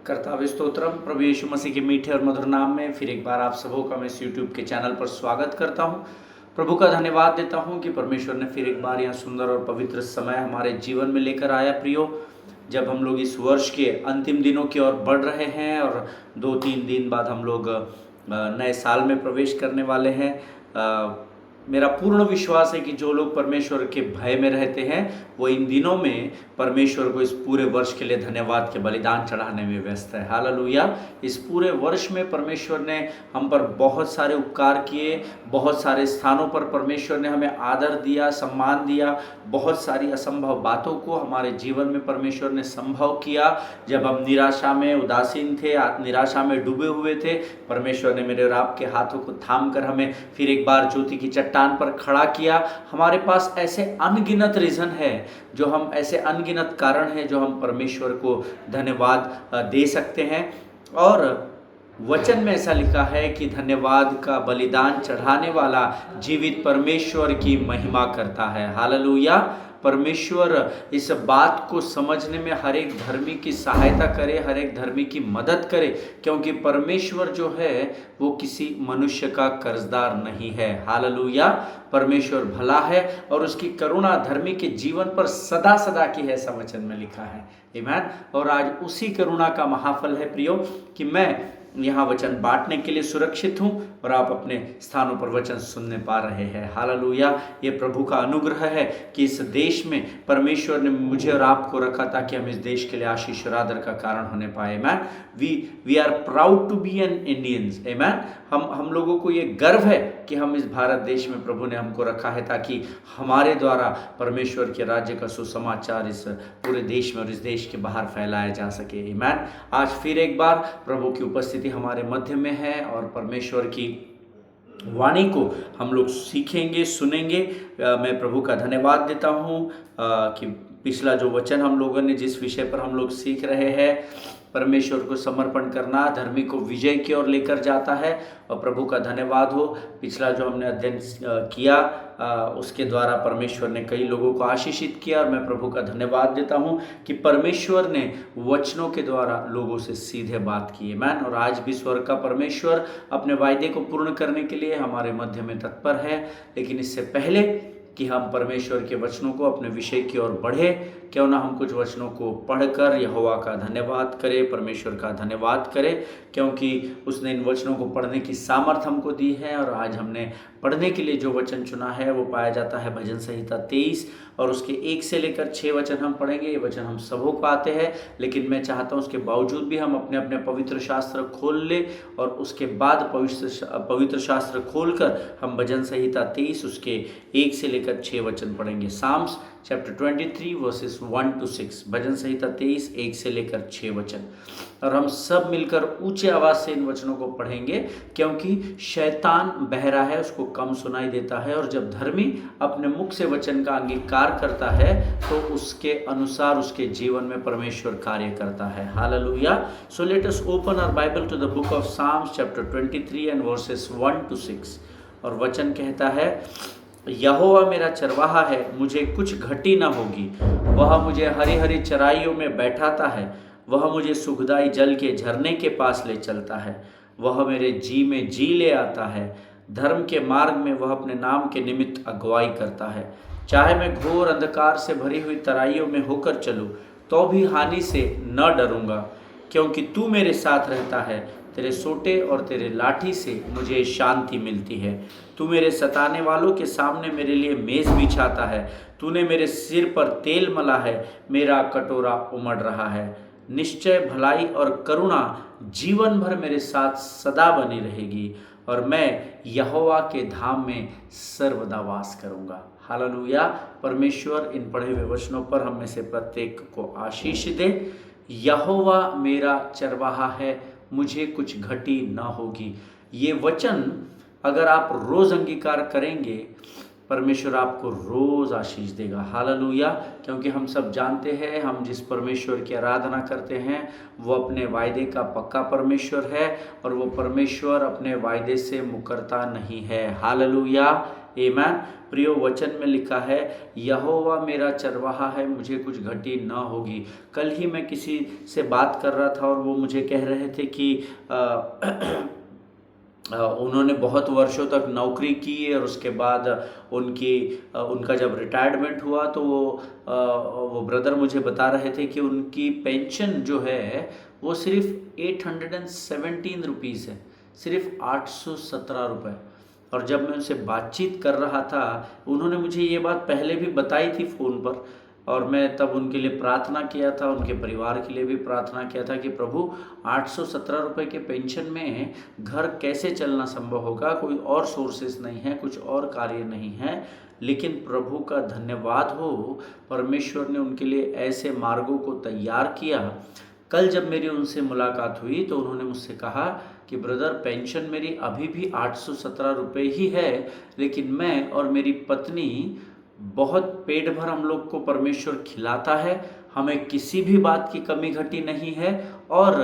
कर्ताव्य स्तोत्रम प्रभु यीशु मसीह के मीठे और मधुर नाम में फिर एक बार आप सबों का मैं इस यूट्यूब के चैनल पर स्वागत करता हूं। प्रभु का धन्यवाद देता हूं कि परमेश्वर ने फिर एक बार यह सुंदर और पवित्र समय हमारे जीवन में लेकर आया। प्रियो, जब हम लोग इस वर्ष के अंतिम दिनों की ओर बढ़ रहे हैं और 2-3 दिन बाद हम लोग नए साल में प्रवेश करने वाले हैं। मेरा पूर्ण विश्वास है कि जो लोग परमेश्वर के भय में रहते हैं वो इन दिनों में परमेश्वर को इस पूरे वर्ष के लिए धन्यवाद के बलिदान चढ़ाने में व्यस्त है। हालेलुया। इस पूरे वर्ष में परमेश्वर ने हम पर बहुत सारे उपकार किए, बहुत सारे स्थानों पर परमेश्वर ने हमें आदर दिया, सम्मान दिया, बहुत सारी असंभव बातों को हमारे जीवन में परमेश्वर ने संभव किया। जब हम निराशा में उदासीन थे, निराशा में डूबे हुए थे, परमेश्वर ने मेरे और आपके हाथों को थाम कर हमें फिर एक बार ज्योति की चट्टान पर खड़ा किया। हमारे पास ऐसे अनगिनत रीजन है, जो हम ऐसे अनगिनत कारण हैं जो हम परमेश्वर को धन्यवाद दे सकते हैं। और वचन में ऐसा लिखा है कि धन्यवाद का बलिदान चढ़ाने वाला जीवित परमेश्वर की महिमा करता है। हालेलुया। परमेश्वर इस बात को समझने में हर एक धर्मी की सहायता करे, हर एक धर्मी की मदद करे, क्योंकि परमेश्वर जो है वो किसी मनुष्य का कर्जदार नहीं है। हालेलुया। परमेश्वर भला है और उसकी करुणा धर्मी के जीवन पर सदा सदा की है, ऐसा वचन में लिखा है। आमीन। और आज उसी करुणा का महाफल है प्रियो कि मैं यहाँ वचन बांटने के लिए सुरक्षित हूँ और आप अपने स्थानों पर वचन सुनने पा रहे हैं। हालेलुया। ये प्रभु का अनुग्रह है कि इस देश में परमेश्वर ने मुझे और आपको रखा ताकि हम इस देश के लिए आशीष और आदर का कारण होने पाए। Man we are proud to be an Indians. Man हम लोगों को ये गर्व है कि हम इस भारत देश में प्रभु ने हमको रखा है ताकि हमारे द्वारा परमेश्वर के राज्य का सुसमाचार इस पूरे देश में और इस देश के बाहर फैलाया जा सके। आमीन। आज फिर एक बार प्रभु की उपस्थिति हमारे मध्य में है और परमेश्वर की वाणी को हम लोग सीखेंगे, सुनेंगे। मैं प्रभु का धन्यवाद देता हूँ कि पिछला जो वचन हम लोगों ने जिस विषय पर हम लोग सीख रहे हैं, परमेश्वर को समर्पण करना धर्मी को विजय की ओर लेकर जाता है, और प्रभु का धन्यवाद हो पिछला जो हमने अध्ययन किया उसके द्वारा परमेश्वर ने कई लोगों को आशीषित किया। और मैं प्रभु का धन्यवाद देता हूँ कि परमेश्वर ने वचनों के द्वारा लोगों से सीधे बात की है। मैन और आज भी स्वर्ग का परमेश्वर अपने वायदे को पूर्ण करने के लिए हमारे मध्य में तत्पर है। लेकिन इससे पहले कि हम परमेश्वर के वचनों को अपने विषय की ओर बढ़े, क्यों ना हम कुछ वचनों को पढ़कर यहोवा का धन्यवाद करें, परमेश्वर का धन्यवाद करें, क्योंकि उसने इन वचनों को पढ़ने की सामर्थ हमको दी है। और आज हमने पढ़ने के लिए जो वचन चुना है वो पाया जाता है भजन संहिता 23 और उसके 1 से लेकर 6 वचन हम पढ़ेंगे। ये वचन हम सबों को आते हैं, लेकिन मैं चाहता हूँ उसके बावजूद भी हम अपने अपने पवित्र शास्त्र खोल ले और उसके बाद पवित्र शास्त्र खोलकर हम भजन संहिता 23 उसके 1 से लेकर 6 वचन पढ़ेंगे। साम्स चैप्टर 23 वर्सेस 1 to 6, भजन संहिता 23 1 से लेकर 6 वचन। और हम सब मिलकर ऊंचे आवाज से इन वचनों को पढ़ेंगे, क्योंकि शैतान बहरा है, उसको कम सुनाई देता है, और जब धर्मी अपने मुख से वचन का अंगीकार करता है तो उसके अनुसार उसके जीवन में परमेश्वर कार्य करता है। Hallelujah. So let us open our Bible to the book of Psalms chapter 23 and verses 1 to 6। और वचन कहता है, यहोवा मेरा चरवाहा है, मुझे कुछ घटी न होगी। वह मुझे हरी हरी चराइयों में बैठाता है, वह मुझे सुखदाई जल के झरने के पास ले चलता है। वह मेरे जी में जी ले आता है, धर्म के मार्ग में वह अपने नाम के निमित्त अगुवाई करता है। चाहे मैं घोर अंधकार से भरी हुई तराइयों में होकर चलूं तो भी हानि से न डरूंगा, क्योंकि तू मेरे साथ रहता है। तेरे सोटे और तेरे लाठी से मुझे शांति मिलती है। तू मेरे सताने वालों के सामने मेरे लिए मेज बिछाता है। तूने मेरे सिर पर तेल मला है, मेरा कटोरा उमड़ रहा है। निश्चय भलाई और करुणा जीवन भर मेरे साथ सदा बनी रहेगी, और मैं यहोवा के धाम में सर्वदा वास करूंगा। हालेलुया। परमेश्वर इन पढ़े हुए वचनों पर हम में से प्रत्येक को आशीष दे। यहोवा मेरा चरवाहा है, मुझे कुछ घटी ना होगी। ये वचन अगर आप रोज अंगीकार करेंगे, परमेश्वर आपको रोज आशीष देगा। हालेलुया। क्योंकि हम सब जानते हैं हम जिस परमेश्वर की आराधना करते हैं वो अपने वायदे का पक्का परमेश्वर है, और वो परमेश्वर अपने वायदे से मुकरता नहीं है। हालेलुया। आमीन। प्रियो, वचन में लिखा है, यहोवा मेरा चरवाहा है, मुझे कुछ घटी न होगी। कल ही मैं किसी से बात कर रहा था और वो मुझे कह रहे थे कि उन्होंने बहुत वर्षों तक नौकरी की और उसके बाद उनका जब रिटायरमेंट हुआ तो वो ब्रदर मुझे बता रहे थे कि उनकी पेंशन जो है वो सिर्फ 817 रुपीज़ है, सिर्फ 817 रुपये। और जब मैं उनसे बातचीत कर रहा था, उन्होंने मुझे ये बात पहले भी बताई थी फ़ोन पर, और मैं तब उनके लिए प्रार्थना किया था, उनके परिवार के लिए भी प्रार्थना किया था कि प्रभु 817 रुपये के पेंशन में घर कैसे चलना संभव होगा, कोई और सोर्सेस नहीं है, कुछ और कार्य नहीं है। लेकिन प्रभु का धन्यवाद हो, परमेश्वर ने उनके लिए ऐसे मार्गों को तैयार किया। कल जब मेरी उनसे मुलाकात हुई तो उन्होंने मुझसे कहा कि ब्रदर, पेंशन मेरी अभी भी 817 रुपये ही है, लेकिन मैं और मेरी पत्नी बहुत पेट भर हम लोग को परमेश्वर खिलाता है, हमें किसी भी बात की कमी घटी नहीं है और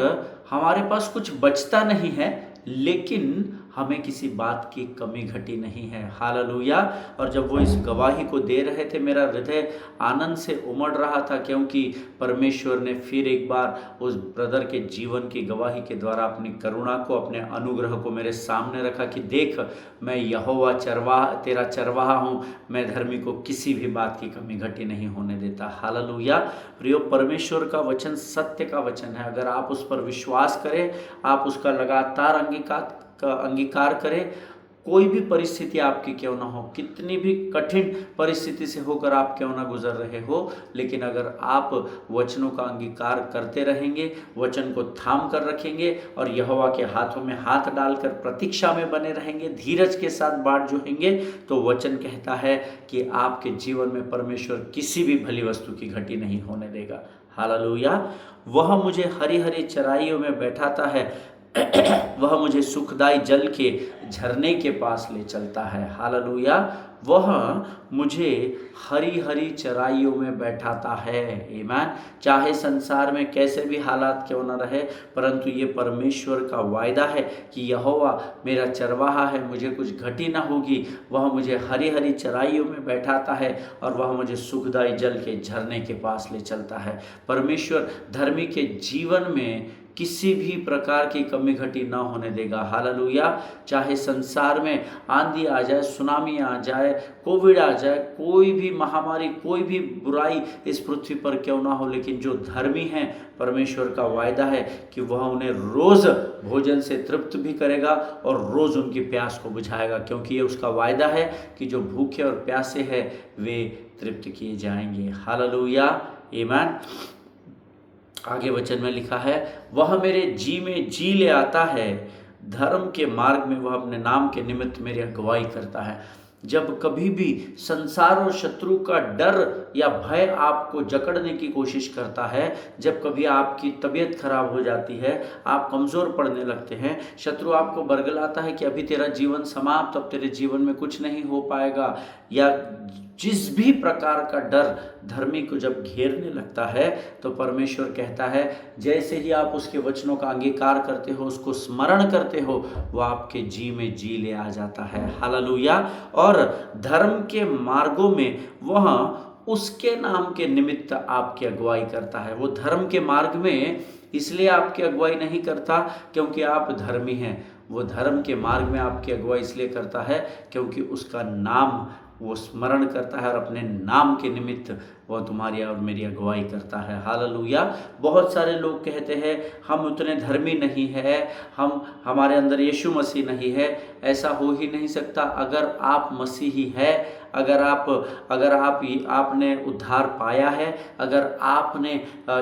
हमारे पास कुछ बचता नहीं है, लेकिन हमें किसी बात की कमी घटी नहीं है। हालेलुया। और जब वो इस गवाही को दे रहे थे, मेरा हृदय आनंद से उमड़ रहा था, क्योंकि परमेश्वर ने फिर एक बार उस ब्रदर के जीवन की गवाही के द्वारा अपनी करुणा को, अपने अनुग्रह को मेरे सामने रखा कि देख, मैं यहोवा तेरा चरवाहा हूँ, मैं धर्मी को किसी भी बात की कमी घटी नहीं होने देता। हालेलुया। प्रियो, परमेश्वर का वचन सत्य का वचन है। अगर आप उस पर विश्वास करें, आप उसका लगातार अंगीकार करें, कोई भी परिस्थिति आपकी क्यों ना हो, कितनी भी कठिन परिस्थिति से होकर आप क्यों ना गुजर रहे हो, लेकिन अगर आप वचनों का अंगीकार करते रहेंगे, वचन को थाम कर रखेंगे और यहोवा के हाथों में हाथ डालकर प्रतीक्षा में बने रहेंगे, धीरज के साथ बाट जोहेंगे, तो वचन कहता है कि आपके जीवन में परमेश्वर किसी भी भली वस्तु की घटी नहीं होने देगा। हालेलुया। वह मुझे हरी हरी चराइयों में बैठाता है, वह मुझे सुखदाई जल के झरने के पास ले चलता है। हालेलुया। वह मुझे हरी हरी चराइयों में बैठाता है। आमीन। चाहे संसार में कैसे भी हालात क्यों न रहे, परंतु ये परमेश्वर का वायदा है कि यहोवा मेरा चरवाहा है, मुझे कुछ घटी ना होगी। वह मुझे हरी हरी चराइयों में बैठाता है और वह मुझे सुखदाई जल के झरने के पास ले चलता है। परमेश्वर धर्मी के जीवन में किसी भी प्रकार की कमी घटी ना होने देगा। हालेलुया। चाहे संसार में आंधी आ जाए, सुनामी आ जाए, कोविड आ जाए, कोई भी महामारी, कोई भी बुराई इस पृथ्वी पर क्यों ना हो, लेकिन जो धर्मी हैं, परमेश्वर का वायदा है कि वह उन्हें रोज़ भोजन से तृप्त भी करेगा और रोज़ उनकी प्यास को बुझाएगा, क्योंकि ये उसका वायदा है कि जो भूखे और प्यासे हैं वे तृप्त किए जाएंगे। हालेलुया। आमीन। आगे वचन में लिखा है, वह मेरे जी में जी ले आता है, धर्म के मार्ग में वह अपने नाम के निमित्त मेरी अगुवाई करता है। जब कभी भी संसार और शत्रु का डर या भय आपको जकड़ने की कोशिश करता है, जब कभी आपकी तबीयत खराब हो जाती है, आप कमज़ोर पड़ने लगते हैं, शत्रु आपको बरगलाता है कि अभी तेरा जीवन समाप्त, अब तेरे जीवन में कुछ नहीं हो पाएगा, या जिस भी प्रकार का डर धर्मी को जब घेरने लगता है, तो परमेश्वर कहता है, जैसे ही आप उसके वचनों का अंगीकार करते हो, उसको स्मरण करते हो, वो आपके जी में जी ले आ जाता है। हालेलुया। और धर्म के मार्गों में वह उसके नाम के निमित्त आपकी अगुवाई करता है। वो धर्म के मार्ग में इसलिए आपकी अगुवाई नहीं करता क्योंकि आप धर्मी हैं, वो धर्म के मार्ग में आपकी अगुवाई इसलिए करता है क्योंकि उसका नाम वो स्मरण करता है और अपने नाम के निमित्त वह तुम्हारी और मेरी अगुवाई करता है। हालेलुया। बहुत सारे लोग कहते हैं हम उतने धर्मी नहीं है, हमारे अंदर यीशु मसीह नहीं है। ऐसा हो ही नहीं सकता। अगर आप मसीही है, अगर आपने उद्धार पाया है, अगर आपने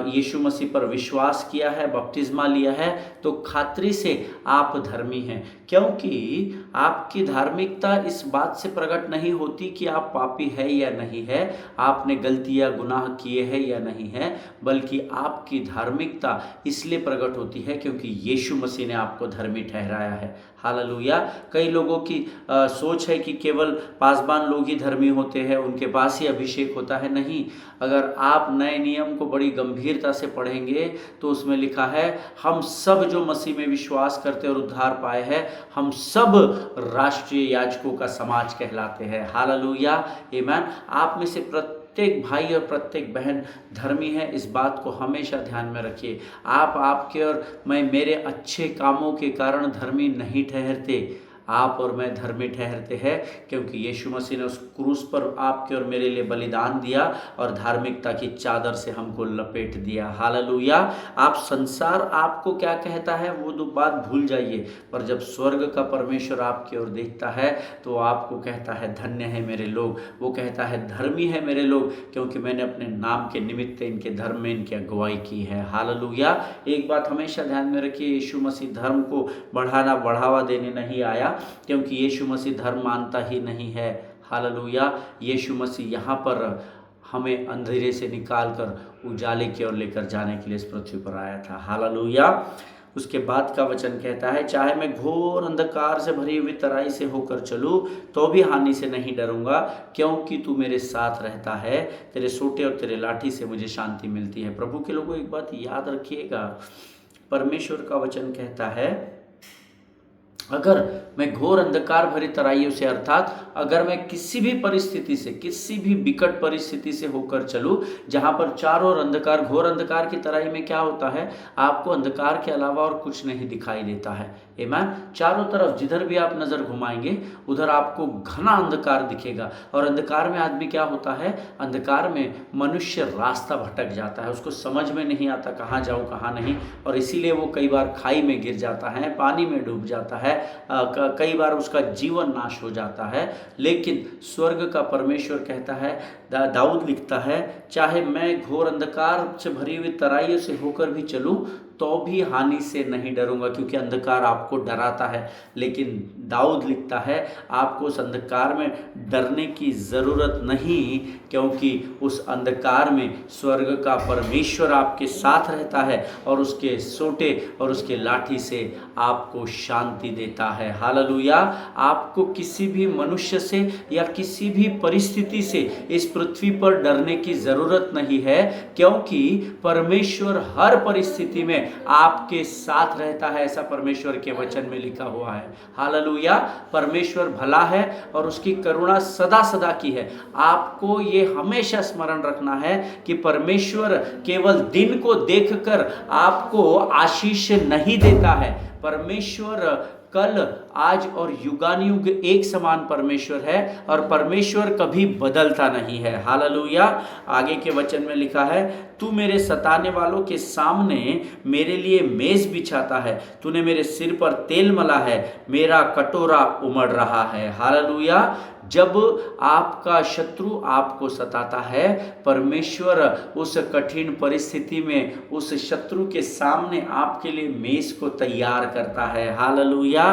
यीशु मसीह पर विश्वास किया है, बपतिस्मा लिया है, तो खातरी से आप धर्मी हैं, क्योंकि आपकी धार्मिकता इस बात से प्रकट नहीं होती कि आप पापी है या नहीं है। आपने गलतियां गलती या गुनाह किए हैं या नहीं है, बल्कि आपकी धार्मिकता इसलिए प्रकट होती है क्योंकि यीशु मसीह ने आपको धर्मी ठहराया है। हालेलुया। कई लोगों की सोच है कि केवल पासबान लोग ही धर्मी होते हैं, उनके पास ही अभिषेक होता है। नहीं, अगर आप नए नियम को बड़ी गंभीरता से पढ़ेंगे तो उसमें लिखा है हम सब जो मसीह में विश्वास करते और उद्धार पाए हैं, हम सब राष्ट्रीय याजकों का समाज कहलाते हैं। हालेलुया, आमीन। आप में से प्रत्येक भाई और प्रत्येक बहन धर्मी है, इस बात को हमेशा ध्यान में रखिए। आप आपके और मैं मेरे अच्छे कामों के कारण धर्मी नहीं ठहरते, आप और मैं धर्मी ठहरते हैं क्योंकि यीशु मसीह ने उस क्रूस पर आपके और मेरे लिए बलिदान दिया और धार्मिकता की चादर से हमको लपेट दिया। हालेलुया। आप संसार आपको क्या कहता है वो तो बात भूल जाइए, पर जब स्वर्ग का परमेश्वर आपकी ओर देखता है तो आपको कहता है धन्य है मेरे लोग, वो कहता है धर्मी है मेरे लोग, क्योंकि मैंने अपने नाम के निमित्त इनके धर्म में इनकी अगुवाई की है। हालेलुया। एक बात हमेशा ध्यान में रखिए, यीशु मसीह धर्म को बढ़ावा देने नहीं आया, क्योंकि यीशु मसीह धर्म मानता ही नहीं है। हालेलुया। यीशु मसीह यहाँ पर हमें अंधेरे से निकालकर उजाले की ओर लेकर जाने के लिए इस पृथ्वी पर आया था। हालेलुया। उसके बाद का वचन कहता है चाहे मैं घोर अंधकार से भरी हुई तराई से होकर चलूं तो भी हानि से नहीं डरूंगा, क्योंकि तू मेरे साथ रहता है, तेरे सोटे और तेरे लाठी से मुझे शांति मिलती है। प्रभु के लोगों एक बात याद रखिएगा, परमेश्वर का वचन कहता है अगर मैं घोर अंधकार भरी तराइयों से, अर्थात अगर मैं किसी भी परिस्थिति से, किसी भी विकट परिस्थिति से होकर चलूं जहां पर चारों ओर अंधकार, घोर अंधकार की तराई में क्या होता है, आपको अंधकार के अलावा और कुछ नहीं दिखाई देता है। आमीन। चारों तरफ जिधर भी आप नजर घुमाएंगे उधर आपको घना अंधकार दिखेगा। और अंधकार में आदमी क्या होता है, अंधकार में मनुष्य रास्ता भटक जाता है, उसको समझ में नहीं आता कहाँ जाऊँ कहाँ नहीं, और इसीलिए वो कई बार खाई में गिर जाता है, पानी में डूब जाता है, कई बार उसका जीवन नाश हो जाता है। लेकिन स्वर्ग का परमेश्वर कहता है, दाऊद लिखता है चाहे मैं घोर अंधकार से भरी हुई तराइयों से होकर भी चलूं तो भी हानि से नहीं डरूंगा, क्योंकि अंधकार आपको डराता है। लेकिन दाऊद लिखता है आपको उस अंधकार में डरने की ज़रूरत नहीं, क्योंकि उस अंधकार में स्वर्ग का परमेश्वर आपके साथ रहता है और उसके सोटे और उसके लाठी से आपको शांति देता है। हालेलुया। आपको किसी भी मनुष्य से या किसी भी परिस्थिति से इस पृथ्वी पर डरने की ज़रूरत नहीं है, क्योंकि परमेश्वर हर परिस्थिति में आपके साथ रहता है, ऐसा परमेश्वर के वचन में लिखा हुआ है। हालेलुया। परमेश्वर भला है और उसकी करुणा सदा सदा की है। आपको ये हमेशा स्मरण रखना है कि परमेश्वर केवल दिन को देखकर आपको आशीष नहीं देता है। परमेश्वर कल, आज और युगानुयुग एक समान परमेश्वर है और परमेश्वर कभी बदलता नहीं है। हालेलुया। आगे के वचन में लिखा है तू मेरे सताने वालों के सामने मेरे लिए मेज बिछाता है, तूने मेरे सिर पर तेल मला है, मेरा कटोरा उमड़ रहा है। हालेलुया। जब आपका शत्रु आपको सताता है, परमेश्वर उस कठिन परिस्थिति में उस शत्रु के सामने आपके लिए मेज को तैयार करता है। हालेलुया।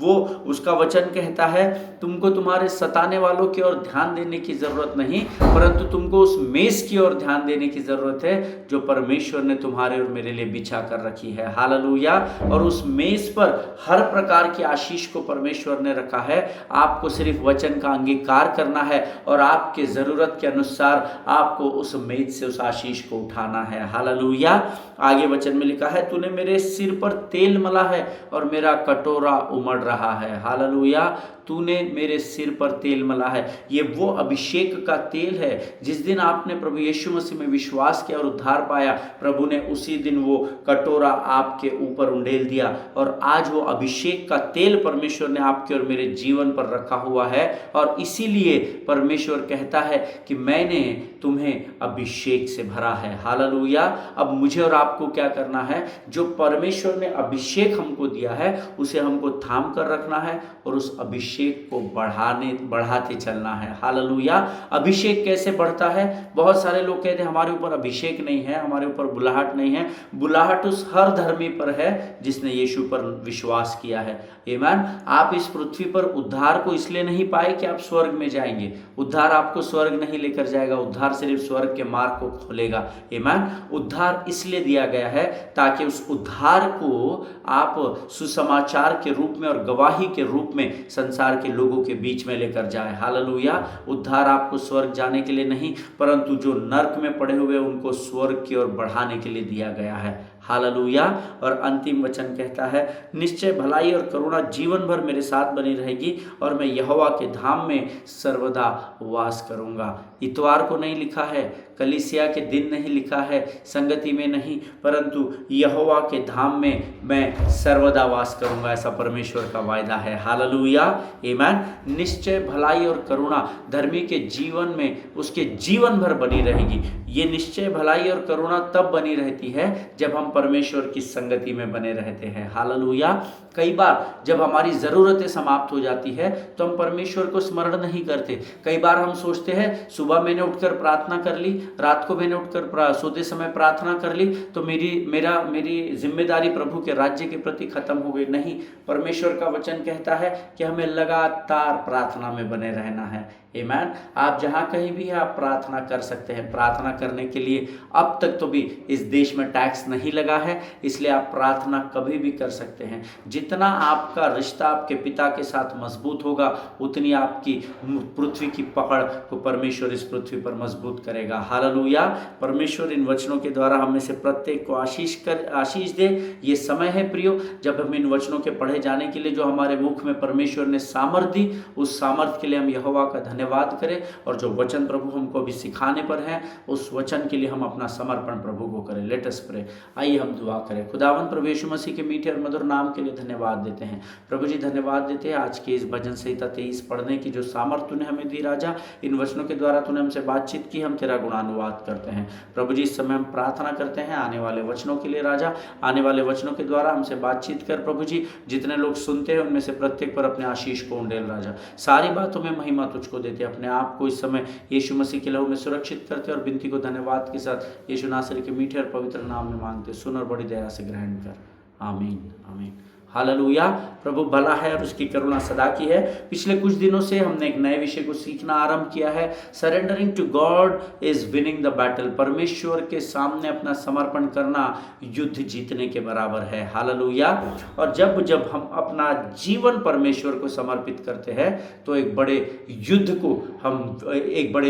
वो उसका वचन कहता है तुमको तुम्हारे सताने वालों की ओर ध्यान देने की जरूरत नहीं, परंतु तुमको उस मेज की ओर ध्यान देने की जरूरत है जो परमेश्वर ने तुम्हारे और मेरे लिए बिछा कर रखी है। हालेलुया। और उस मेज पर हर प्रकार की आशीष को परमेश्वर ने रखा है। आपको सिर्फ वचन का अंगीकार करना है और आपके जरूरत के अनुसार आपको उस मेज से उस आशीष को उठाना है। हालेलुया। आगे वचन में लिखा है तूने मेरे सिर पर तेल मला है और मेरा कटोरा उमड़ रहा है। हालेलुया। तूने मेरे सिर पर तेल मला है, ये वो अभिषेक का तेल है। जिस दिन आपने प्रभु यीशु मसीह में विश्वास किया और उद्धार पाया, प्रभु ने उसी दिन वो कटोरा आपके ऊपर उंडेल दिया और आज वो अभिषेक का तेल परमेश्वर ने आपके और मेरे जीवन पर रखा हुआ है। और इसीलिए परमेश्वर कहता है कि मैंने तुम्हें अभिषेक से भरा है। हालेलुया। अब मुझे और आपको क्या करना है, जो परमेश्वर ने अभिषेक हमको दिया है उसे हमको थाम कर रखना है और उस अभिषेक को बढ़ाते चलना है। हालेलुया। अभिषेक कैसे बढ़ता है? बहुत सारे लोग कहते हैं हमारे ऊपर अभिषेक अभिषेक नहीं है, हमारे ऊपर बुलाहट नहीं है। बुलाहट उस हर धर्मी पर है जिसने यीशु पर विश्वास किया है। आमीन। आप इस पृथ्वी पर उद्धार को इसलिए नहीं पाए कि आप स्वर्ग में जाएंगे। उद्धार आपको स्वर्ग नहीं लेकर जाएगा, उद्धार सिर्फ स्वर्ग के मार्ग को खोलेगा। आमीन। उद्धार इसलिए दिया गया है ताकि उस उद्धार को आप सुसमाचार के रूप में और गवाही के रूप में संसार के लोगों के बीच में लेकर जाए। हालेलुया। उद्धार आपको स्वर्ग जाने के लिए नहीं, परंतु जो नर्क में पड़े हुए उनको स्वर्ग की ओर बढ़ाने के लिए दिया गया है। हालेलुया। और अंतिम वचन कहता है, निश्चय भलाई और करुणा जीवन भर मेरे साथ बनी रहेगी और मैं यहोवा के धाम में सर्वदा वास करूंगा। इतवार को नहीं लिखा है, कलीसिया के दिन नहीं लिखा है, संगति में नहीं, परंतु यहोवा के धाम में मैं सर्वदा वास करूंगा, ऐसा परमेश्वर का वायदा है। हालेलुया। आमीन। निश्चय भलाई और करुणा धर्मी के जीवन में उसके जीवन भर बनी रहेगी। ये निश्चय भलाई और करुणा तब बनी रहती है जब हम परमेश्वर की संगति में बने रहते हैं। हालेलुया। कई बार जब हमारी ज़रूरतें समाप्त हो जाती है तो हम परमेश्वर को स्मरण नहीं करते। कई बार हम सोचते हैं सुबह मैंने उठकर प्रार्थना कर ली, रात को मैंने उठकर सोते समय प्रार्थना कर ली, तो मेरी जिम्मेदारी प्रभु के राज्य के प्रति खत्म हो गई। नहीं, परमेश्वर का वचन कहता है कि हमें लगातार प्रार्थना में बने रहना है। आमीन। आप जहाँ कहीं भी हैं आप प्रार्थना कर सकते हैं। प्रार्थना करने के लिए अब तक तो भी इस देश में टैक्स नहीं लगा है, इसलिए आप प्रार्थना कभी भी कर सकते हैं। जितना आपका रिश्ता आपके पिता के साथ मजबूत होगा, उतनी आपकी पृथ्वी की पकड़ को परमेश्वर इस पृथ्वी पर मजबूत करेगा। हालेलुया। परमेश्वर इन वचनों के द्वारा हमें से प्रत्येक को आशीष दे। ये समय है प्रियो जब हम इन वचनों के पढ़े जाने के लिए जो हमारे मुख में परमेश्वर ने सामर्थ दी, उस सामर्थ के लिए हम यहोवा का धन्यवाद करें, और जो वचन प्रभु हमको अभी सिखाने पर है उस वचन के लिए हम अपना समर्पण प्रभु को करें। Let us pray. आइए हम दुआ करें। खुदावंद प्रभु यीशु मसीह के मीठे और मधुर नाम के लिए धन्यवाद देते हैं। प्रभु जी धन्यवाद देते हैं आज के इस भजन संहिता 23 पढ़ने की जो सामर्थ तूने हमें दी राजा, इन वचनों के द्वारा तूने हमसे बातचीत की, हम तेरा गुणानुवाद करते हैं। प्रभु जी इस समय हम प्रार्थना करते हैं आने वाले वचनों के लिए राजा, आने वाले वचनों के द्वारा हमसे बातचीत कर प्रभु जी। जितने लोग सुनते हैं उनमें से प्रत्येक पर अपने आशीष को उंडेल राजा। सारी बातों में महिमा तुझको देते, अपने आप को इस समय यीशु मसीह के लहू में सुरक्षित करते और विनती को धन्यवाद के साथ यीशु नासरी के मीठे और पवित्र नाम में मांगते। सुन और बड़ी दया से ग्रहण कर। आमीन आमीन। हालेलुया। प्रभु भला है और उसकी करुणा सदा की है। पिछले कुछ दिनों से हमने एक नए विषय को सीखना आरंभ किया है। Surrendering to God is winning the battle. परमेश्वर के सामने अपना समर्पण करना युद्ध जीतने के बराबर है। हालेलुया। और जब हम अपना जीवन परमेश्वर को समर्पित करते हैं तो एक बड़े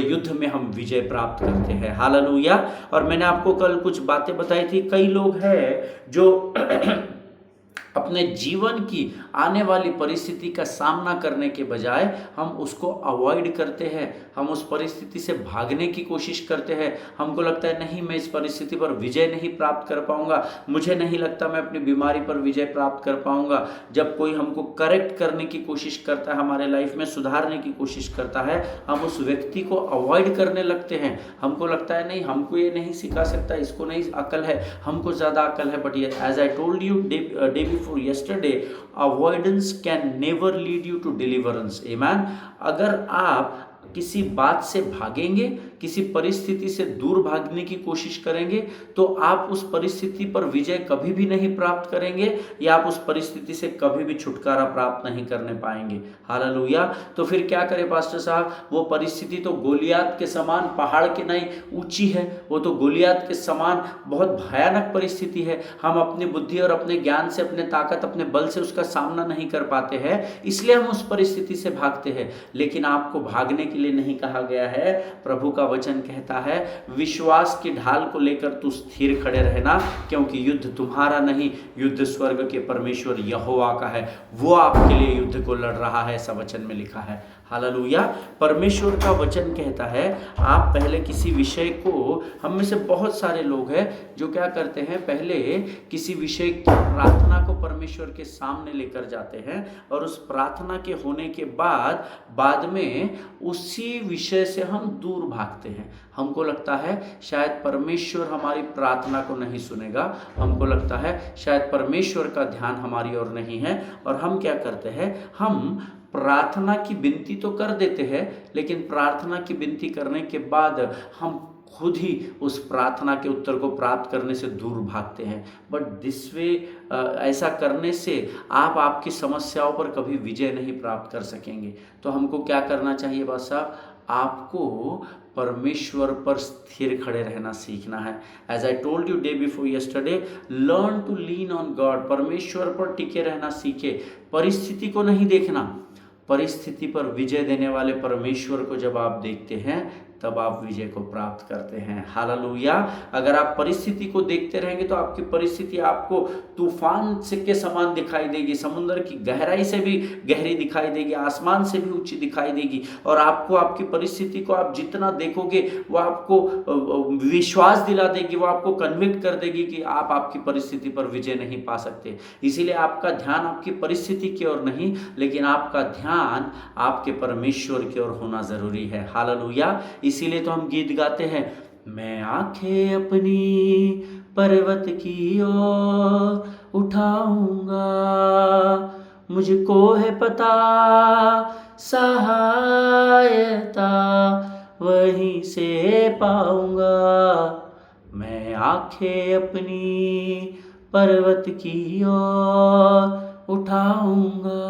युद्ध में हम विजय प्राप्त करते हैं। हालेलुया। और मैंने आपको कल कुछ बातें बताई थी। कई लोग हैं जो अपने जीवन की आने वाली परिस्थिति का सामना करने के बजाय हम उसको अवॉइड करते हैं, हम उस परिस्थिति से भागने की कोशिश करते हैं। हमको लगता है नहीं, मैं इस परिस्थिति पर विजय नहीं प्राप्त कर पाऊंगा, मुझे नहीं लगता मैं अपनी बीमारी पर विजय प्राप्त कर पाऊंगा। जब कोई हमको करेक्ट करने की कोशिश करता है, हमारे लाइफ में सुधारने की कोशिश करता है, हम उस व्यक्ति को अवॉइड करने लगते हैं। हमको लगता है नहीं, हमको ये नहीं सिखा सकता, इसको नहीं अकल है, हमको ज़्यादा अकल है। But as I told you day before yesterday, avoidance can never lead you to deliverance. Amen. अगर आप किसी बात से भागेंगे, किसी परिस्थिति से दूर भागने की कोशिश करेंगे, तो आप उस परिस्थिति पर विजय कभी भी नहीं प्राप्त करेंगे, या आप उस परिस्थिति से कभी भी छुटकारा प्राप्त नहीं करने पाएंगे। हालेलुया। तो फिर क्या करें पास्टर साहब? वो परिस्थिति तो गोलियात के समान पहाड़ की नहीं ऊंची है, वो तो गोलियात के समान बहुत भयानक परिस्थिति है। हम अपनी बुद्धि और अपने ज्ञान से, अपने ताकत, अपने बल से उसका सामना नहीं कर पाते हैं, इसलिए हम उस परिस्थिति से भागते हैं। लेकिन आपको भागने के लिए नहीं कहा गया है। प्रभु का वचन कहता है विश्वास की ढाल को लेकर तू स्थिर खड़े रहना, क्योंकि युद्ध तुम्हारा नहीं, युद्ध स्वर्ग के परमेश्वर यहोवा का है। वो आपके लिए युद्ध को लड़ रहा है, ऐसा वचन में लिखा है। हालेलुया। परमेश्वर का वचन कहता है आप पहले किसी विषय को, हम में से बहुत सारे लोग हैं जो क्या करते हैं, पहले किसी विषय की प्रार्थना को परमेश्वर के सामने लेकर जाते हैं, और उस प्रार्थना के होने के बाद में उसी विषय से हम दूर भागते हैं। हमको लगता है शायद परमेश्वर हमारी प्रार्थना को नहीं सुनेगा, हमको लगता है शायद परमेश्वर का ध्यान हमारी ओर नहीं है, और हम क्या करते हैं, हम प्रार्थना की विनती तो कर देते हैं, लेकिन प्रार्थना की विनती करने के बाद हम खुद ही उस प्रार्थना के उत्तर को प्राप्त करने से दूर भागते हैं। बट दिस वे, ऐसा करने से आप आपकी समस्याओं पर कभी विजय नहीं प्राप्त कर सकेंगे। तो हमको क्या करना चाहिए भाई साहब? आपको परमेश्वर पर स्थिर खड़े रहना सीखना है। As I told you day before yesterday, learn to lean on God. परमेश्वर पर टिके रहना सीखे, परिस्थिति को नहीं देखना। परिस्थिति पर विजय देने वाले परमेश्वर को जब आप देखते हैं तब आप विजय को प्राप्त करते हैं। हालेलुया। अगर आप परिस्थिति को देखते रहेंगे तो आपकी परिस्थिति आपको तूफान से के समान दिखाई देगी, समुद्र की गहराई से भी गहरी दिखाई देगी, आसमान से भी ऊंची दिखाई देगी। और आपको आपकी परिस्थिति को आप जितना देखोगे वो आपको विश्वास दिला देगी, वो आपको कन्विक्ट कर देगी कि आप आपकी परिस्थिति पर विजय नहीं पा सकते। इसीलिए आपका ध्यान आपकी परिस्थिति की ओर नहीं, लेकिन आपका ध्यान आपके परमेश्वर की ओर होना जरूरी है। हालेलुया। इसीलिए तो हम गीत गाते हैं, मैं आंखें अपनी पर्वत की ओर उठाऊंगा, मुझको है पता सहायता वहीं से पाऊंगा। मैं आंखें अपनी पर्वत की ओर उठाऊंगा।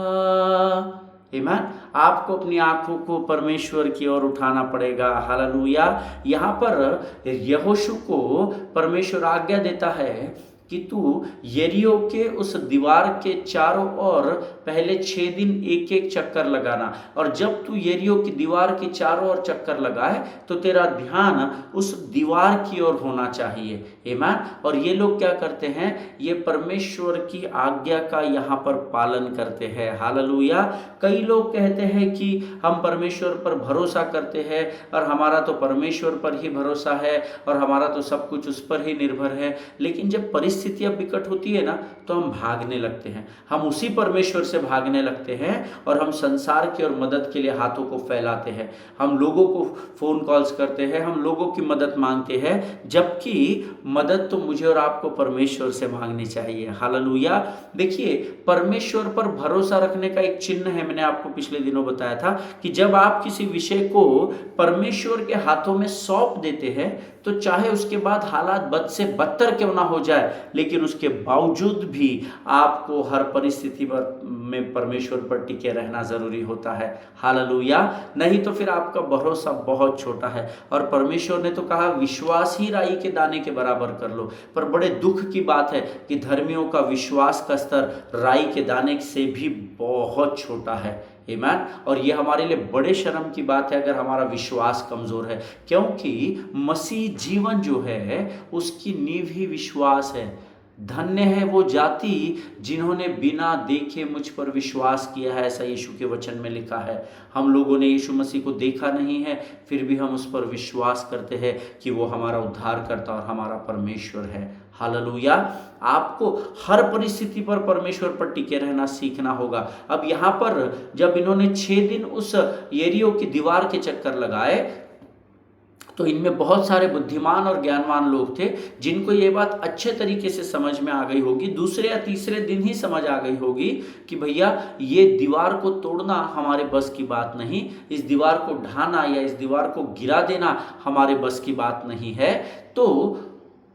आमीन। आपको अपनी आंखों को परमेश्वर की ओर उठाना पड़ेगा। हालेलुया। यहाँ पर यहोशू को परमेश्वर आज्ञा देता है कि तू यरीहो के उस दीवार के चारों ओर पहले 6 दिन एक एक चक्कर लगाना। और जब तू यरीहो की दीवार के चारों ओर चक्कर लगाए तो तेरा ध्यान उस दीवार की ओर होना चाहिए। आमीन। और ये लोग क्या करते हैं? ये परमेश्वर की आज्ञा का यहाँ पर पालन करते हैं। हालेलुया। कई लोग कहते हैं कि हम परमेश्वर पर भरोसा करते हैं और हमारा तो परमेश्वर पर ही भरोसा है और हमारा तो सब कुछ उस पर ही निर्भर है। लेकिन जब परिस्थितियां विकट होती है ना तो हम भागने लगते हैं, हम उसी परमेश्वर से भागने लगते हैं और हम संसार की और मदद के लिए हाथों को फैलाते हैं। हम लोगों को फोन कॉल्स करते हैं, हम लोगों की मदद मांगते हैं, जबकि मदद तो मुझे और आपको परमेश्वर से मांगनी चाहिए। हालेलुया। देखिए, परमेश्वर पर भरोसा रखने का एक चिन्ह है, मैंने आपको पिछले दिनों बताया था कि जब आप किसी विषय को परमेश्वर के हाथों में सौंप देते हैं तो चाहे उसके बाद हालात बद से बदतर क्यों ना हो जाए, लेकिन उसके बावजूद भी आपको हर परिस्थिति में परमेश्वर पर टिके रहना जरूरी होता है। हालेलुया। नहीं तो फिर आपका भरोसा बहुत छोटा है। और परमेश्वर ने तो कहा विश्वास ही राई के दाने के बराबर कर लो। पर बड़े दुख की बात है कि धर्मियों का विश्वास का स्तर राई के दाने से भी बहुत छोटा है। आमीन। और ये हमारे लिए बड़े शर्म की बात है अगर हमारा विश्वास कमजोर है, क्योंकि मसीह जीवन जो है उसकी नींव ही विश्वास है। धन्य है वो जाति जिन्होंने बिना देखे मुझ पर विश्वास किया है, ऐसा यीशु के वचन में लिखा है। हम लोगों ने यीशु मसीह को देखा नहीं है, फिर भी हम उस पर विश्वास करते हैं कि वो हमारा उद्धारकर्ता और हमारा परमेश्वर है। हालेलुया। आपको हर परिस्थिति पर परमेश्वर पर टिके रहना सीखना होगा। अब यहाँ पर जब इन्होंने 6 दिन उस यरीहो की दीवार के चक्कर लगाए तो इनमें बहुत सारे बुद्धिमान और ज्ञानवान लोग थे जिनको ये बात अच्छे तरीके से समझ में आ गई होगी। दूसरे या तीसरे दिन ही समझ आ गई होगी कि भैया ये दीवार को तोड़ना हमारे बस की बात नहीं, इस दीवार को ढाना या इस दीवार को गिरा देना हमारे बस की बात नहीं है। तो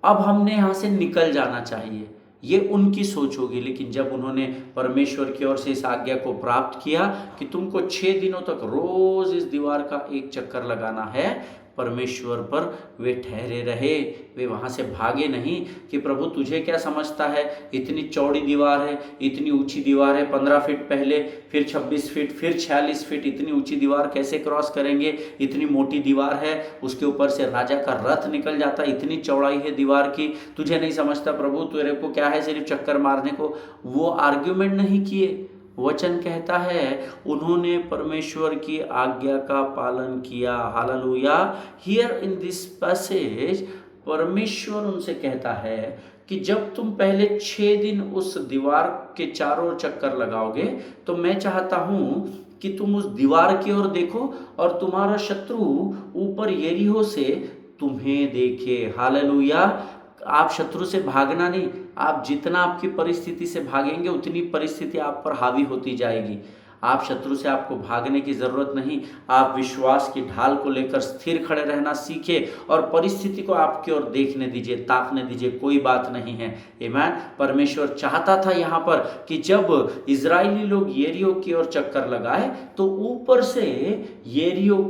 अब हमने यहाँ से निकल जाना चाहिए, ये उनकी सोच होगी। लेकिन जब उन्होंने परमेश्वर की ओर से इस आज्ञा को प्राप्त किया कि तुमको 6 दिनों तक रोज इस दीवार का एक चक्कर लगाना है, परमेश्वर पर वे ठहरे रहे, वे वहाँ से भागे नहीं कि प्रभु तुझे क्या समझता है, इतनी चौड़ी दीवार है, इतनी ऊंची दीवार है, 15 फीट पहले, फिर 26 फीट, फिर 46 फीट, इतनी ऊंची दीवार कैसे क्रॉस करेंगे, इतनी मोटी दीवार है, उसके ऊपर से राजा का रथ निकल जाता, इतनी चौड़ाई है दीवार की, तुझे नहीं समझता प्रभु, तेरे को क्या है सिर्फ चक्कर मारने को। वो आर्ग्यूमेंट नहीं किए। वचन कहता है उन्होंने परमेश्वर की आज्ञा का पालन किया। Hallelujah. Here in this passage परमेश्वर उनसे कहता है कि जब तुम पहले 6 दिन उस दीवार के चारों चक्कर लगाओगे तो मैं चाहता हूं कि तुम उस दीवार की ओर देखो और तुम्हारा शत्रु ऊपर यरीहो से तुम्हें देखे। हालेलुया। आप शत्रु से भागना नहीं, आप जितना आपकी परिस्थिति से भागेंगे उतनी परिस्थिति आप पर हावी होती जाएगी। आप शत्रु से आपको भागने की जरूरत नहीं, आप विश्वास की ढाल को लेकर स्थिर खड़े रहना सीखे और परिस्थिति को आपकी ओर देखने दीजिए, ताकने दीजिए, कोई बात नहीं है। आमीन। परमेश्वर चाहता था यहाँ पर कि जब इजरायली लोग यरीहो की ओर चक्कर लगाए तो ऊपर से यरीहो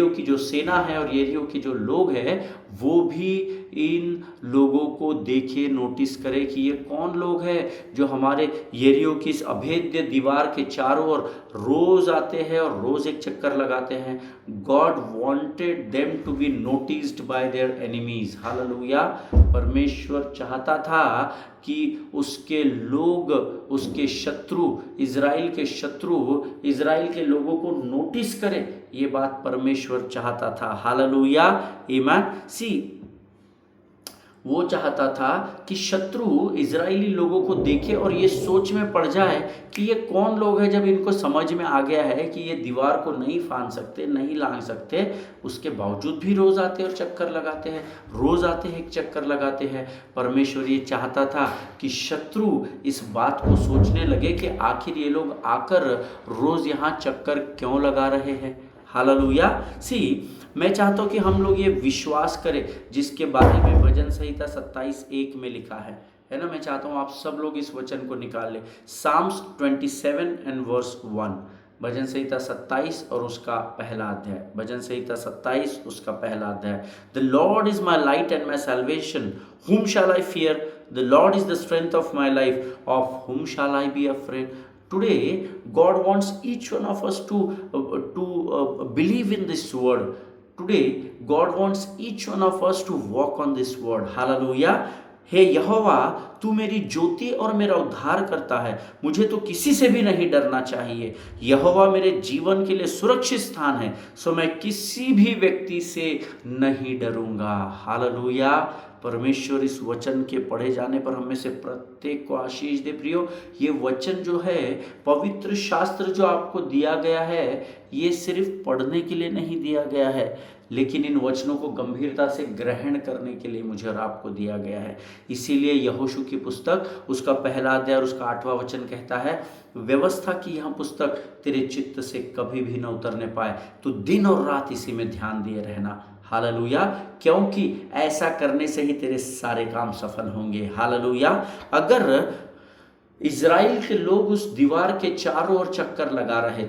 की जो सेना है और यरीहो की जो लोग हैं वो भी इन लोगों को देखे, नोटिस करे कि ये कौन लोग हैं जो हमारे यरीहो की इस अभेद्य दीवार के चारों ओर रोज आते हैं और रोज एक चक्कर लगाते हैं। God wanted them to be noticed by their enemies. Hallelujah. परमेश्वर चाहता था कि उसके लोग, उसके शत्रु, इजराइल के लोगों को नोटिस करें। ये बात परमेश्वर चाहता था। हालेलुया। आमीन। सी, वो चाहता था कि शत्रु इजरायली लोगों को देखे और ये सोच में पड़ जाए कि ये कौन लोग हैं। जब इनको समझ में आ गया है कि ये दीवार को नहीं फांद सकते, नहीं लांग सकते, उसके बावजूद भी रोज आते और चक्कर लगाते हैं, रोज आते हैं, एक चक्कर लगाते हैं। परमेश्वर ये चाहता था कि शत्रु इस बात को सोचने लगे कि आखिर ये लोग आकर रोज यहाँ चक्कर क्यों लगा रहे हैं। हालेलुया। सी, मैं चाहता हूँ कि हम लोग ये विश्वास करें जिसके बारे में भजन संहिता 27:1 में लिखा है ना। मैं चाहता हूँ आप सब लोग इस वचन को निकाल लें। Psalms 27:1। भजन संहिता 27 और उसका पहला अध्याय। भजन संहिता 27 उसका पहला अध्याय। The Lord is my light and my salvation, whom shall I fear? The Lord is the strength of my life, of whom shall I be afraid? Today, God wants each one of us to believe in this word. Today, God wants each one of us to walk on this word. Hallelujah. हे यहोवा, तू मेरी ज्योति और मेरा उद्धार करता है, मुझे तो किसी से भी नहीं डरना चाहिए। यहोवा मेरे जीवन के लिए सुरक्षित स्थान है, सो मैं किसी भी व्यक्ति से नहीं डरूंगा। हालेलुया। परमेश्वर इस वचन के पढ़े जाने पर हमें से प्रत्येक को आशीष दे। प्रियो, ये वचन जो है, पवित्र शास्त्र जो आपको दिया गया है, ये सिर्फ पढ़ने के लिए नहीं दिया गया है, लेकिन इन वचनों को गंभीरता से ग्रहण करने के लिए मुझे और आपको दिया गया है। इसीलिए यहोशू की पुस्तक उसका पहला अध्याय और उसका 8वां वचन कहता है, व्यवस्था की यह पुस्तक तेरे चित्त से कभी भी न उतरने पाए, तू दिन और रात इसी में ध्यान दिए रहना। हालेलुया। क्योंकि ऐसा करने से ही तेरे सारे काम सफल होंगे। हालेलुया। अगर इजराइल के लोग उस दीवार के चारों ओर चक्कर लगा रहे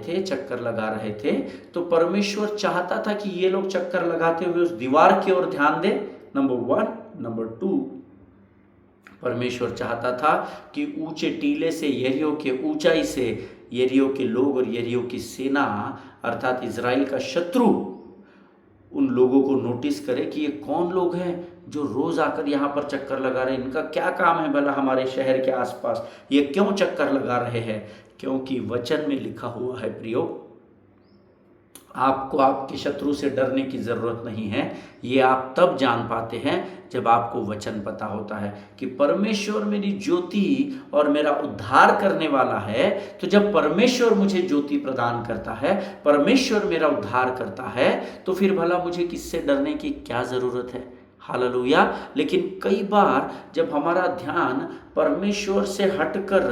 थे, तो परमेश्वर चाहता था कि ये लोग चक्कर लगाते हुए उस दीवार की ओर ध्यान दें। नंबर 1। नंबर 2, परमेश्वर चाहता था कि ऊंचे टीले से, यरीहो के ऊंचाई से यरीहो के लोग और यरीहो की सेना अर्थात इजराइल का शत्रु उन लोगों को नोटिस करे कि ये कौन लोग हैं जो रोज आकर यहाँ पर चक्कर लगा रहे हैं, इनका क्या काम है भला हमारे शहर के आसपास, ये क्यों चक्कर लगा रहे हैं। क्योंकि वचन में लिखा हुआ है प्रियो, आपको आपके शत्रु से डरने की जरूरत नहीं है। ये आप तब जान पाते हैं जब आपको वचन पता होता है कि परमेश्वर मेरी ज्योति और मेरा उद्धार करने वाला है। तो जब परमेश्वर मुझे ज्योति प्रदान करता है, परमेश्वर मेरा उद्धार करता है, तो फिर भला मुझे किससे डरने की क्या जरूरत है। हालेलुया। लेकिन कई बार जब हमारा ध्यान परमेश्वर से हटकर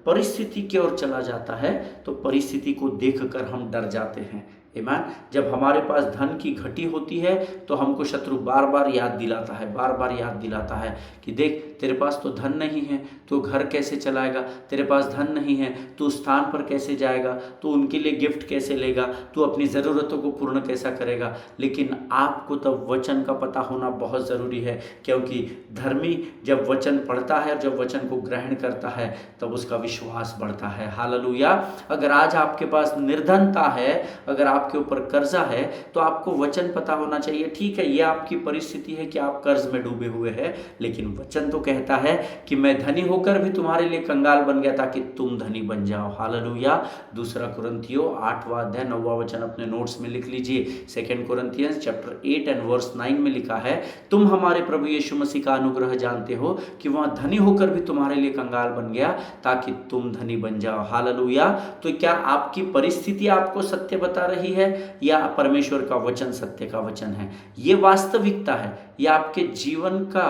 परिस्थिति की ओर चला जाता है, तो परिस्थिति को देखकर हम डर जाते हैं। आमीन। जब हमारे पास धन की घटी होती है तो हमको शत्रु बार बार याद दिलाता है कि देख, तेरे पास तो धन नहीं है, तो घर कैसे चलाएगा, तेरे पास धन नहीं है, तू स्थान पर कैसे जाएगा, तू उनके लिए गिफ्ट कैसे लेगा, तू अपनी ज़रूरतों को पूर्ण कैसा करेगा। लेकिन आपको तब वचन का पता होना बहुत ज़रूरी है, क्योंकि धर्मी जब वचन पढ़ता है और जब वचन को ग्रहण करता है तब उसका विश्वास बढ़ता है। हालेलुया। अगर आज आपके पास निर्धनता है, अगर आपके ऊपर कर्जा है, तो आपको वचन पता होना चाहिए। ठीक है, ये आपकी परिस्थिति है कि आप कर्ज में डूबे हुए हैं, लेकिन वचन तो कहता है कि मैं धनी होकर भी तुम्हारे लिए कंगाल बन गया ताकि तुम धनी बन जाओ। हालेलुया। 2 कुरिन्थियों 8वां अध्याय 9वां वचन अपने नोट्स में लिख लीजिए। 2 Corinthians chapter 8 and verse 9 में लिखा है, तुम हमारे प्रभु यीशु मसीह का अनुग्रह जानते हो कि वह धनी होकर भी तुम्हारे लिए कंगाल बन गया ताकि तुम धनी बन जाओ। हालेलुया। तो क्या आपकी परिस्थिति आपको सत्य बता रही है या परमेश्वर का वचन सत्य का वचन है? ये वास्तविकता है, ये आपके जीवन का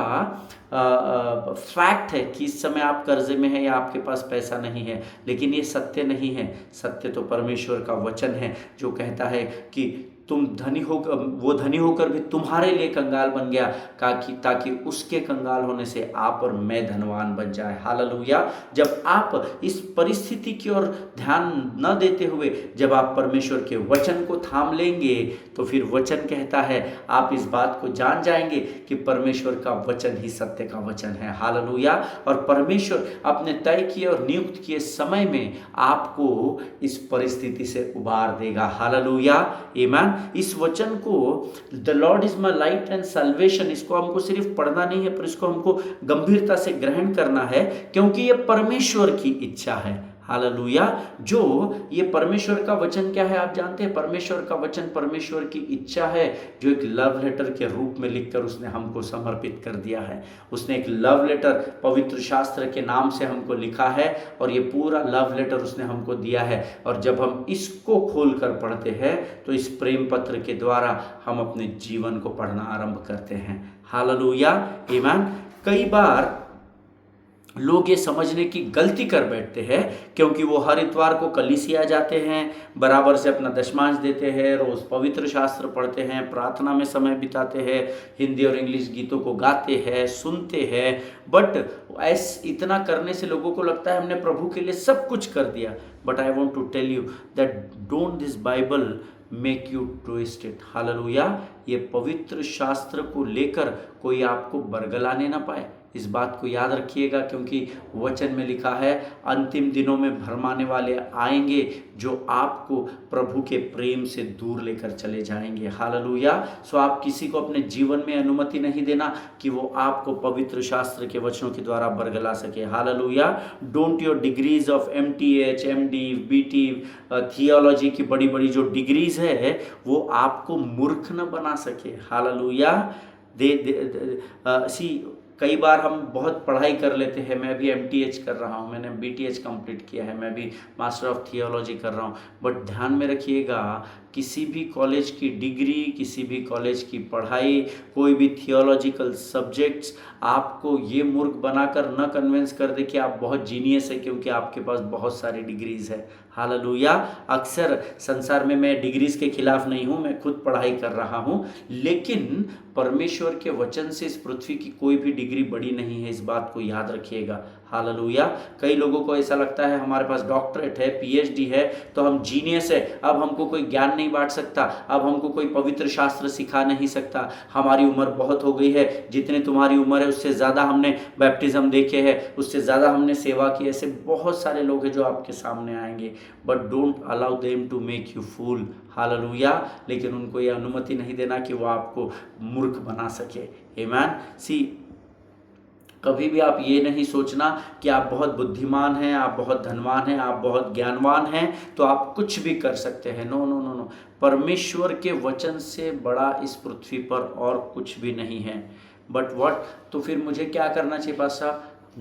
फैक्ट है कि इस समय आप कर्जे में हैं या आपके पास पैसा नहीं है, लेकिन ये सत्य नहीं है। सत्य तो परमेश्वर का वचन है जो कहता है कि तुम धनी होकर, वो धनी होकर भी तुम्हारे लिए कंगाल बन गया ताकि उसके कंगाल होने से आप और मैं धनवान बन जाए। हालेलुया। जब आप इस परिस्थिति की ओर ध्यान न देते हुए जब आप परमेश्वर के वचन को थाम लेंगे तो फिर वचन कहता है आप इस बात को जान जाएंगे कि परमेश्वर का वचन ही सत्य का वचन है। हालेलुया। और परमेश्वर अपने तय किए और नियुक्त किए समय में आपको इस परिस्थिति से उबार देगा। हालेलुया। आमीन। इस वचन को the Lord is my light and salvation, इसको हमको सिर्फ पढ़ना नहीं है पर इसको हमको गंभीरता से ग्रहण करना है, क्योंकि ये परमेश्वर की इच्छा है। हालेलुया। जो ये परमेश्वर का वचन क्या है आप जानते हैं? परमेश्वर का वचन परमेश्वर की इच्छा है जो एक लव लेटर के रूप में लिखकर उसने हमको समर्पित कर दिया है। उसने एक लव लेटर पवित्र शास्त्र के नाम से हमको लिखा है और ये पूरा लव लेटर उसने हमको दिया है। और जब हम इसको खोल कर पढ़ते हैं तो इस प्रेम पत्र के द्वारा हम अपने जीवन को पढ़ना आरंभ करते हैं। हालेलुया। आमीन। कई बार लोग ये समझने की गलती कर बैठते हैं, क्योंकि वो हर इतवार को कलीसिया जाते हैं, बराबर से अपना दशमांश देते हैं, रोज़ पवित्र शास्त्र पढ़ते हैं, प्रार्थना में समय बिताते हैं, हिंदी और इंग्लिश गीतों को गाते हैं, सुनते हैं, बट इतना करने से लोगों को लगता है हमने प्रभु के लिए सब कुछ कर दिया। But I want to tell you that don't this Bible make you twist it. Hallelujah. ये पवित्र शास्त्र को लेकर कोई आपको बरगलाने ना पाए, इस बात को याद रखिएगा, क्योंकि वचन में लिखा है अंतिम दिनों में भरमाने वाले आएंगे जो आपको प्रभु के प्रेम से दूर लेकर चले जाएंगे। हालेलुया। सो आप किसी को अपने जीवन में अनुमति नहीं देना कि वो आपको पवित्र शास्त्र के वचनों के द्वारा बरगला सके। Hallelujah. Don't your degrees of MTH, MD, BT, theology की बड़ी बड़ी जो डिग्रीज है वो आपको मूर्ख न बना सके। हालेलुया। कई बार हम बहुत पढ़ाई कर लेते हैं, मैं भी MTH कर रहा हूँ, मैंने BTH कंप्लीट किया है, मैं भी मास्टर ऑफ थियोलॉजी कर रहा हूँ, बट ध्यान में रखिएगा किसी भी कॉलेज की डिग्री, किसी भी कॉलेज की पढ़ाई, कोई भी थियोलॉजिकल सब्जेक्ट्स आपको ये मूर्ख बनाकर न कन्विंस कर दे कि आप बहुत जीनियस है क्योंकि आपके पास बहुत सारी डिग्रीज है। हालेलुया। अक्सर संसार में मैं डिग्रीज के खिलाफ नहीं हूँ, मैं खुद पढ़ाई कर रहा हूँ, लेकिन परमेश्वर के वचन से इस पृथ्वी की कोई भी डिग्री बड़ी नहीं है, इस बात को याद रखिएगा। हालेलुया। कई लोगों को ऐसा लगता है हमारे पास डॉक्टरेट है, PhD है तो हम जीनियस है, अब हमको कोई ज्ञान नहीं बांट सकता, अब हमको कोई पवित्र शास्त्र सिखा नहीं सकता, हमारी उम्र बहुत हो गई है, जितने तुम्हारी उम्र है उससे ज़्यादा हमने बैप्टिज्म देखे हैं, उससे ज़्यादा हमने सेवा की। ऐसे बहुत सारे लोग हैं जो आपके सामने आएंगे, but don't allow them to make you fool. Hallelujah. लेकिन उनको ये अनुमति नहीं देना कि वो आपको मूर्ख बना सके। आमीन। कभी भी आप ये नहीं सोचना कि आप बहुत बुद्धिमान हैं, आप बहुत धनवान हैं, आप बहुत ज्ञानवान हैं तो आप कुछ भी कर सकते हैं। No no no no. परमेश्वर के वचन से बड़ा इस पृथ्वी पर और कुछ भी नहीं है। बट व्हाट, तो फिर मुझे क्या करना चाहिए बादशाह?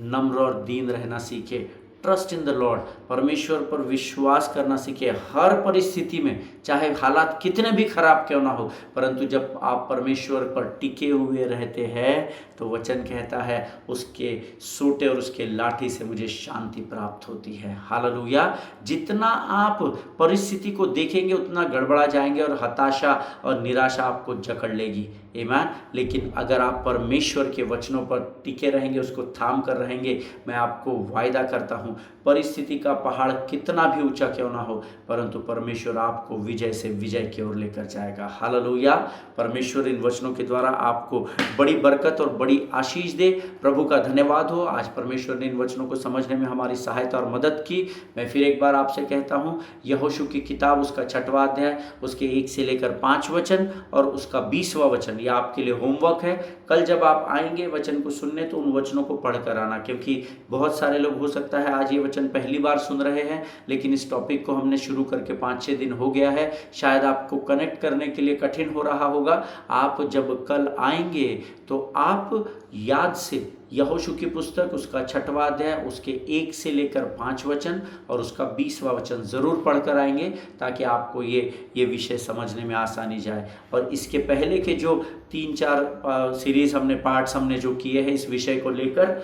नम्र और दीन रहना सीखे। ट्रस्ट इन द लॉर्ड, परमेश्वर पर विश्वास करना सीखे हर परिस्थिति में, चाहे हालात कितने भी खराब क्यों ना हो, परंतु जब आप परमेश्वर पर टिके हुए रहते हैं तो वचन कहता है उसके सोटे और उसके लाठी से मुझे शांति प्राप्त होती है। हालेलुया। जितना आप परिस्थिति को देखेंगे उतना गड़बड़ा जाएंगे और हताशा और निराशा आपको जकड़ लेगी। आमीन। लेकिन अगर आप परमेश्वर के वचनों पर टिके रहेंगे, उसको थाम कर रहेंगे, मैं आपको वायदा करता हूँ परिस्थिति का पहाड़ कितना भी ऊंचा क्यों ना हो, परंतु परमेश्वर आपको विजय से विजय की ओर लेकर जाएगा। हालेलुया। परमेश्वर इन वचनों के द्वारा आपको बड़ी बरकत और बड़ी आशीष दे। प्रभु का धन्यवाद हो, आज परमेश्वर ने इन वचनों को समझने में हमारी सहायता और मदद की। मैं फिर एक बार आपसे कहता हूँ, यहोशू की किताब उसका 6वां अध्याय उसके 1 से लेकर 5 वचन और उसका 20वां वचन, यह आपके लिए होमवर्क है। कल जब आप आएंगे वचन को सुनने तो उन वचनों को पढ़ कर आना, क्योंकि बहुत सारे लोग हो सकता है आज ये वचन पहली बार सुन रहे हैं, लेकिन इस टॉपिक को हमने शुरू करके 5-6 दिन हो गया है, शायद आपको कनेक्ट करने के लिए कठिन हो रहा होगा। आप जब कल आएंगे तो आप याद से यहोशू की पुस्तक उसका 6वां अध्याय उसके 1 से लेकर 5 वचन और उसका 20वां वचन ज़रूर पढ़कर आएंगे, ताकि आपको ये विषय समझने में आसानी जाए। और इसके पहले के जो 3-4 सीरीज़ हमने पार्ट्स हमने जो किए हैं इस विषय को लेकर,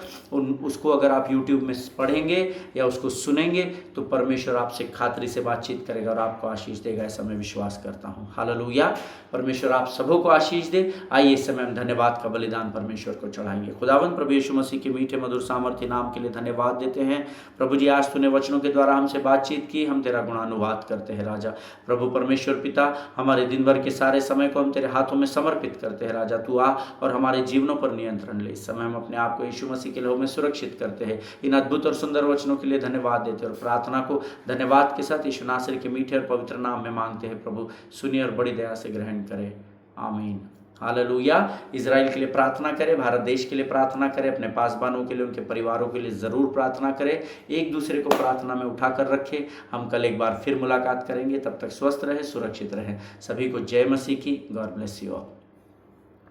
उसको अगर आप यूट्यूब में पढ़ेंगे या उसको सुनेंगे तो परमेश्वर आपसे खातरी से बातचीत करेगा और आपको आशीष देगा, ऐसा मैं विश्वास करता हूँ। हालेलुया। परमेश्वर आप सबों को आशीष दे। आइए इस समय हम धन्यवाद का बलिदान परमेश्वर को चढ़ाएंगे। खुदावंद प्रभु यीशु मसीह के मीठे मधुर सामर्थ्य नाम के लिए धन्यवाद देते हैं। प्रभु जी, आज तूने वचनों के द्वारा हमसे बातचीत की, हम तेरा गुणानुवाद करते हैं राजा। प्रभु परमेश्वर पिता, हमारे दिन भर के सारे समय को हम तेरे हाथों में समर्पित करते हैं राजा। तू आ और हमारे जीवनों पर नियंत्रण ले। इस समय हम अपने आप को यीशु मसीह के लहू में सुरक्षित करते हैं। इन अद्भुत और सुंदर वचनों के लिए धन्यवाद देते हैं और प्रार्थना को धन्यवाद के साथ यीशु नासरी के मीठे और पवित्र नाम में मांगते हैं। प्रभु सुनिए और बड़ी दया से ग्रहण करें। आमीन। हालेलुया। इजराइल के लिए प्रार्थना करें, भारत देश के लिए प्रार्थना करें, अपने पासबानों के लिए, उनके परिवारों के लिए ज़रूर प्रार्थना करें। एक दूसरे को प्रार्थना में उठाकर रखें। हम कल एक बार फिर मुलाकात करेंगे। तब तक स्वस्थ रहें, सुरक्षित रहें। सभी को जय मसीह की। God bless you all.